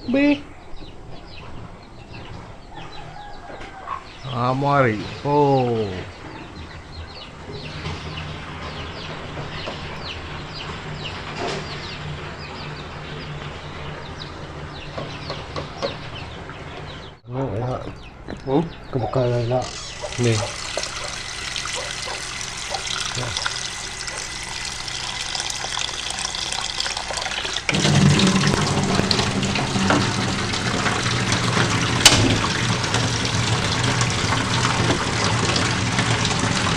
B. Mari. Oh. Enak. Hmm? Kebuka enak. Nih.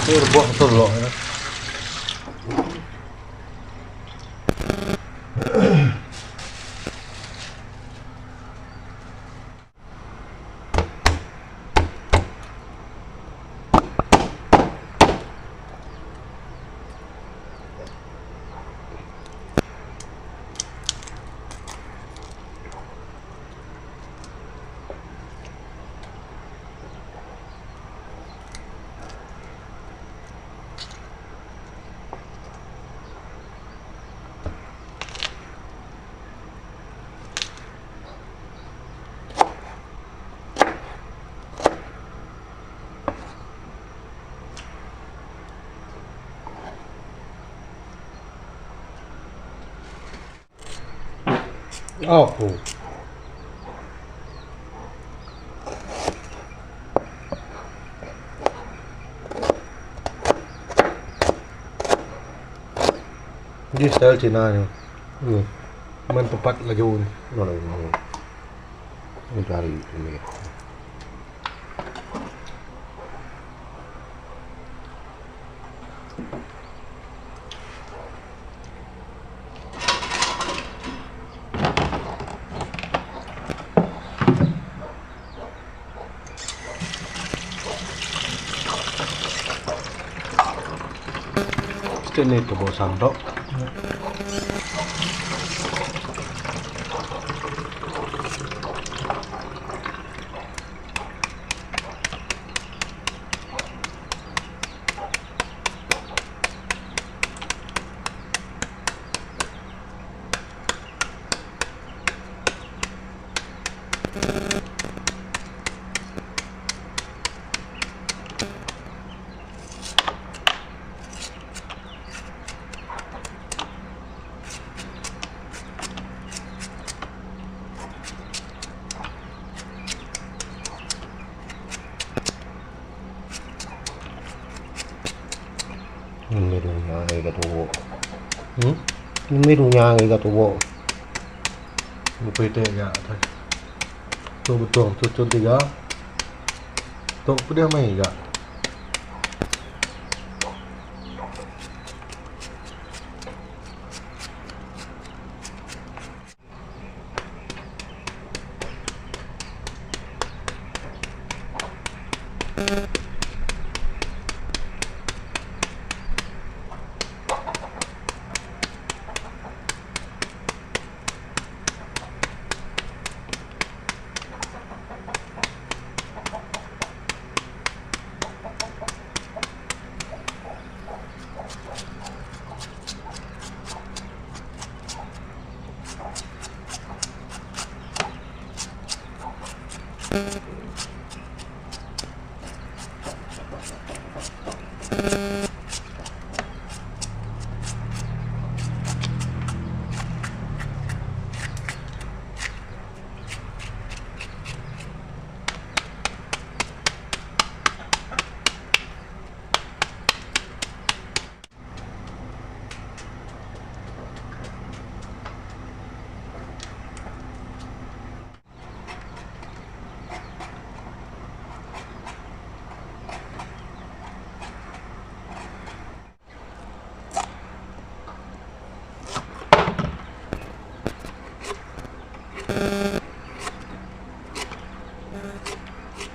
Ini rebok betul loh. Ya. Oh. Ini style Cina nih. Main tepat lagi un. Mana ini? Mencari ini. Ini tuh bawa sandok. Ini dunia kayak tuh. Ini dunia kayak tuh. PT ya thôi. Tuh betul, tuh tiga. Tuh dia main ya.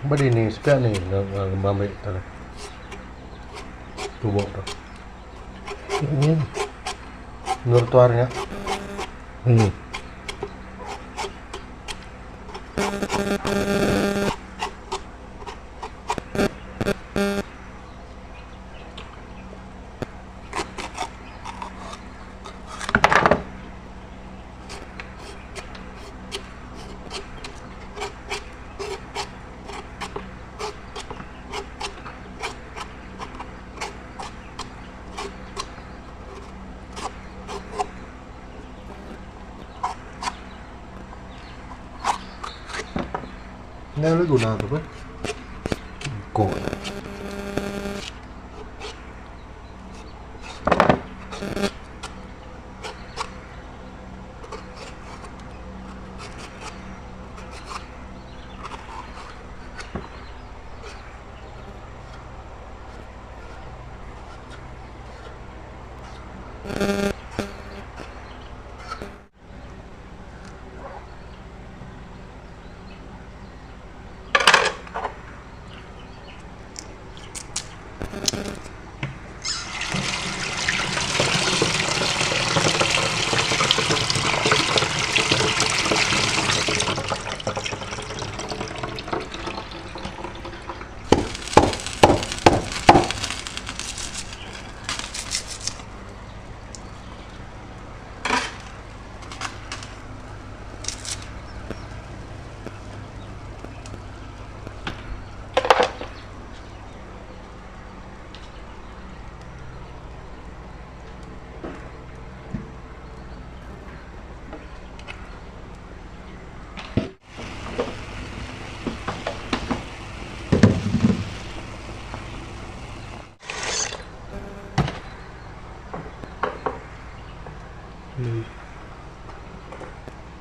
Badi ni spare ni ngambil tadi. Tu bawa tu. Ini. Nur tuarnya. Nggak lu guna tuh kan? Kok?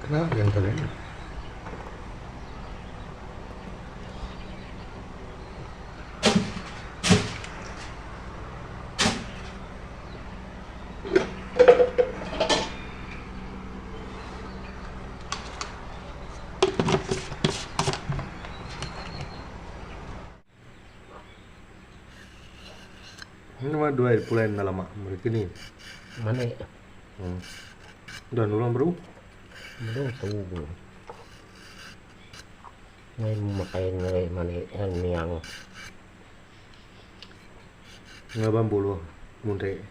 Kenapa yang kalian? Ini mah dua pulen dalam mak mereka ni. Mana? Dan ulang bro. Belum tahu belum. Ngay memakai ngay mana yang Nggak bambu loh, munte.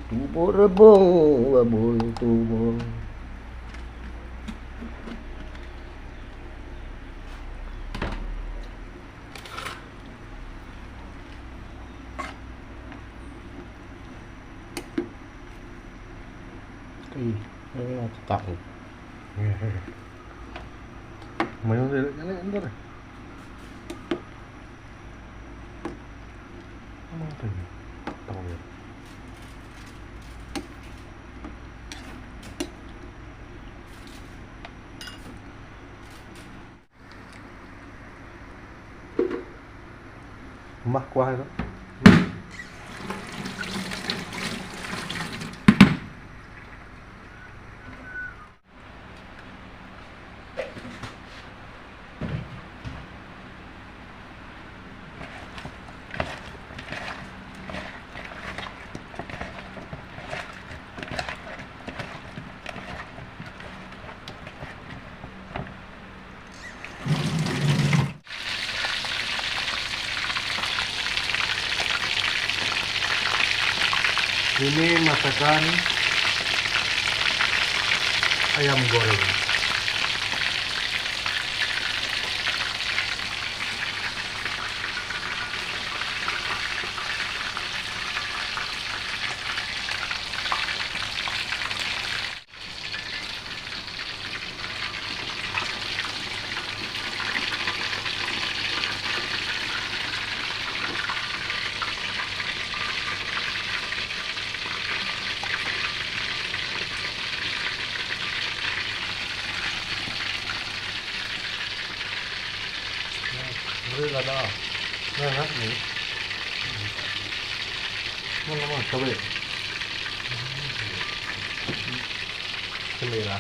tubuh rebung, wabul tubuh. Tak. Main jalan ntar. Apa ini? Tahu ya. Mắc quá đó. Ini masakan ayam goreng. Rất là đỏ, rất hấp dẫn. Nó mà có vị. Cái này là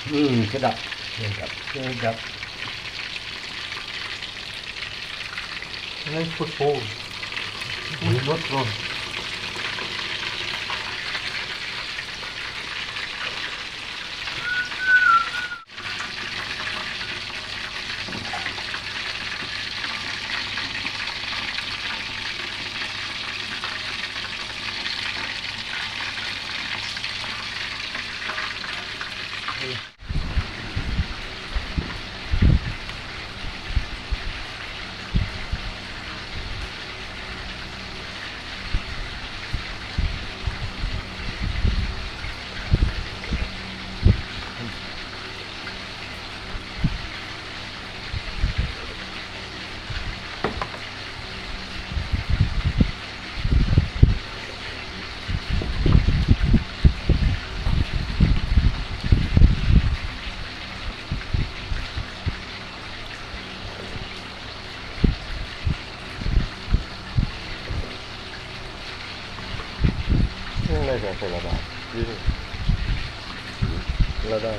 sedap. Sedap. Sedap. Ini football. Ini not wrong. Ini saya selada. Ini. Selada.